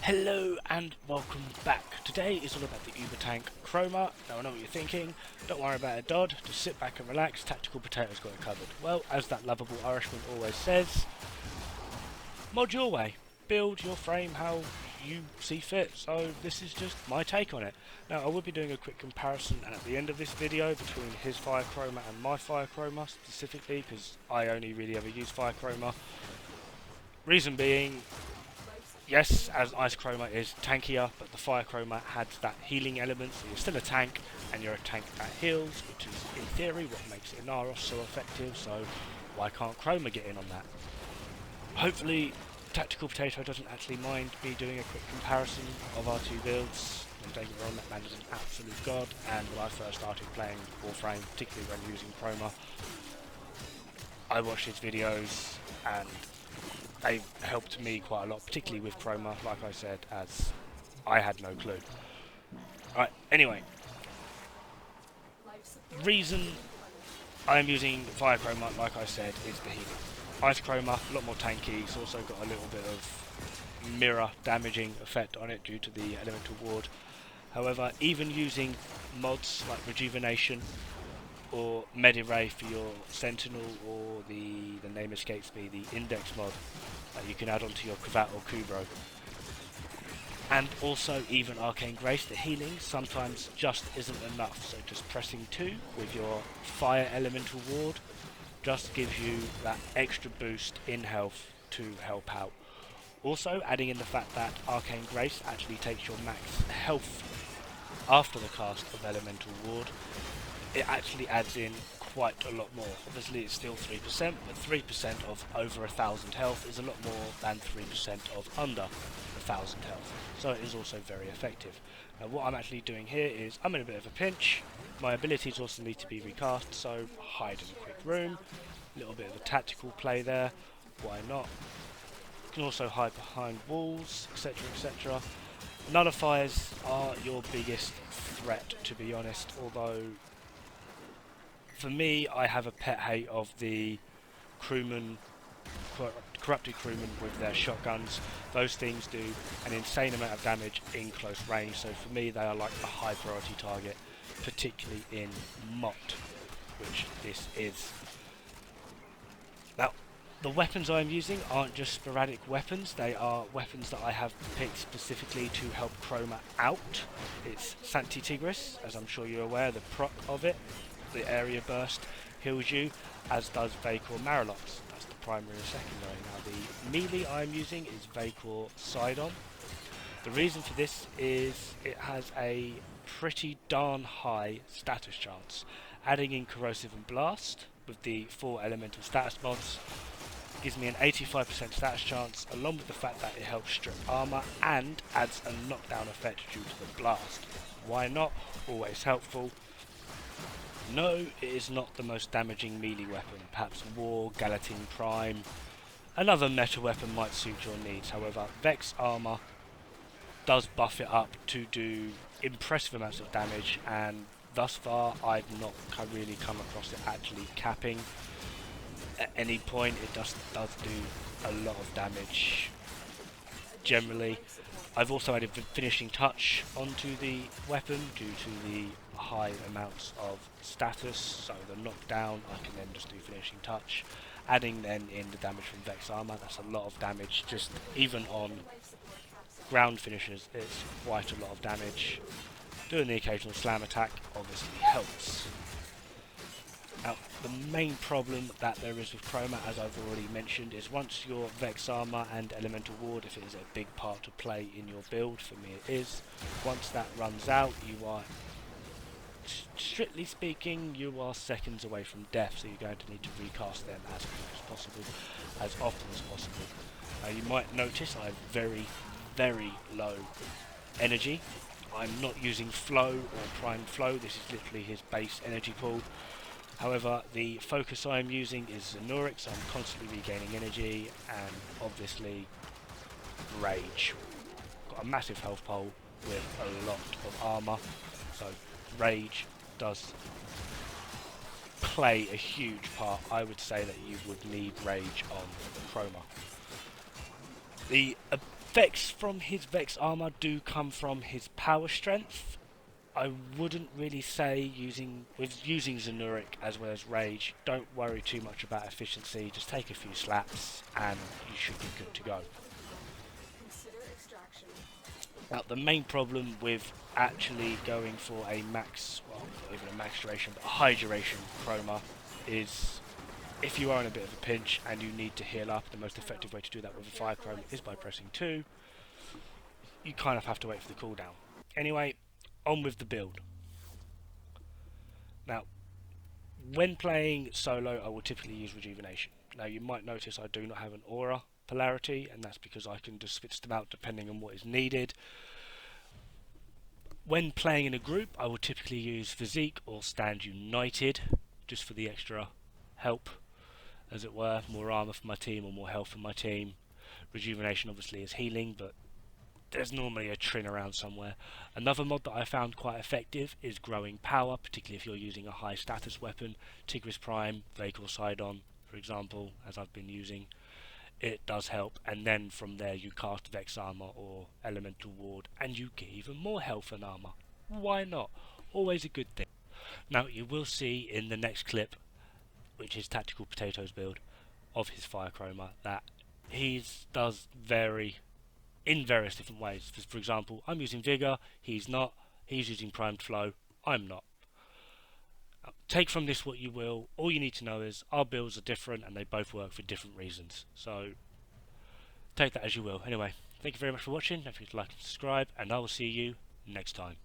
Hello and welcome back. Today is all about the Uber Tank Chroma. Now I know what you're thinking, don't worry about it Dod, just sit back and relax, Tactical Potato's got it covered. Well, as that lovable Irishman always says, mod your way, build your frame how you see fit, so this is just my take on it. Now I will be doing a quick comparison at the end of this video between his Fire Chroma and my Fire Chroma specifically, because I only really ever use Fire Chroma. Reason being, yes, as Ice Chroma is tankier, but the Fire Chroma had that healing element, so you're still a tank, and you're a tank that heals, which is, in theory, what makes Inaros so effective, so why can't Chroma get in on that? Hopefully, Tactical Potato doesn't actually mind me doing a quick comparison of our two builds. And don't get me wrong, that man is an absolute god, and when I first started playing Warframe, particularly when using Chroma, I watched his videos, and they've helped me quite a lot, particularly with Chroma, like I said, as I had no clue. Right, anyway. Reason I'm using Fire Chroma, like I said, is the healing. Ice Chroma, a lot more tanky, it's also got a little bit of mirror damaging effect on it due to the elemental ward. However, even using mods like Rejuvenation or Mediray for your Sentinel, or the name escapes me, the Index mod that you can add onto your Cravat or Kubro. And also even Arcane Grace, the healing sometimes just isn't enough, so just pressing 2 with your Fire Elemental ward just gives you that extra boost in health to help out. Also adding in the fact that Arcane Grace actually takes your max health after the cast of Elemental ward, it actually adds in quite a lot more. Obviously it's still 3%, but 3% of over 1,000 health is a lot more than 3% of under 1,000 health. So it is also very effective. Now what I'm actually doing here is, I'm in a bit of a pinch, my abilities also need to be recast, so hide in a quick room, a little bit of a tactical play there, why not? You can also hide behind walls, etc, etc. Nullifiers are your biggest threat, to be honest, although for me, I have a pet hate of the crewmen, corrupted crewmen with their shotguns. Those things do an insane amount of damage in close range, so for me they are like a high priority target, particularly in MOT, which this is. Now, the weapons I'm using aren't just sporadic weapons, they are weapons that I have picked specifically to help Chroma out. It's Santi Tigris, as I'm sure you're aware, the proc of it. The area burst heals you, as does Vacor Marilox. That's the primary and secondary. Now the melee I'm using is Vacor Sidon. The reason for this is it has a pretty darn high status chance. Adding in Corrosive and Blast with the 4 elemental status mods gives me an 85% status chance, along with the fact that it helps strip armor and adds a knockdown effect due to the blast. Why not? Always helpful. No, it is not the most damaging melee weapon. Perhaps War, Galatine Prime, another meta weapon might suit your needs. However, Vex Armor does buff it up to do impressive amounts of damage, and thus far I've not really come across it actually capping. At any point it just does do a lot of damage generally. I've also added finishing touch onto the weapon due to the high amounts of status, so the knockdown I can then just do finishing touch. Adding then in the damage from Vex Armor, that's a lot of damage, just even on ground finishers it's quite a lot of damage. Doing the occasional slam attack obviously helps. Now, the main problem that there is with Chroma, as I've already mentioned, is once your Vex Armor and Elemental Ward, if it is a big part to play in your build, for me it is, once that runs out, you are, strictly speaking, you are seconds away from death, so you're going to need to recast them as quick as possible, as often as possible. You might notice I have very, very low energy. I'm not using Flow or Prime Flow, this is literally his base energy pool. However, the focus I am using is Xenoric, so I'm constantly regaining energy, and obviously Rage. Got a massive health pole with a lot of armour, so Rage does play a huge part. I would say that you would need Rage on Chroma. The Vex from his Vex armor do come from his power strength. I wouldn't really say using Zanuric as well as Rage, don't worry too much about efficiency, just take a few slaps and you should be good to go. Now the main problem with actually going for a max, well not even a max duration, but a high duration chroma is if you are in a bit of a pinch and you need to heal up, the most effective way to do that with a Fire Chroma is by pressing 2. You kind of have to wait for the cooldown. Anyway, on with the build. Now, when playing solo, I will typically use Rejuvenation. Now, you might notice I do not have an aura polarity, and that's because I can just switch them out depending on what is needed. When playing in a group, I will typically use Physique or Stand United, just for the extra help, as it were, more armor for my team or more health for my team. Rejuvenation obviously is healing, but there's normally a Trin around somewhere. Another mod that I found quite effective is Growing Power, particularly if you're using a high status weapon. Tigris Prime, Vakel Sidon, for example, as I've been using. It does help, and then from there you cast Vex Armor or Elemental Ward, and you get even more health and armor. Why not? Always a good thing. Now, you will see in the next clip, which is Tactical Potatoes build of his Fire Chroma, that he does vary in various different ways. For example, I'm using Vigor, he's not. He's using Primed Flow, I'm not. Take from this what you will. All you need to know is our builds are different and they both work for different reasons. So take that as you will. Anyway, thank you very much for watching. Don't forget to like and subscribe, and I will see you next time.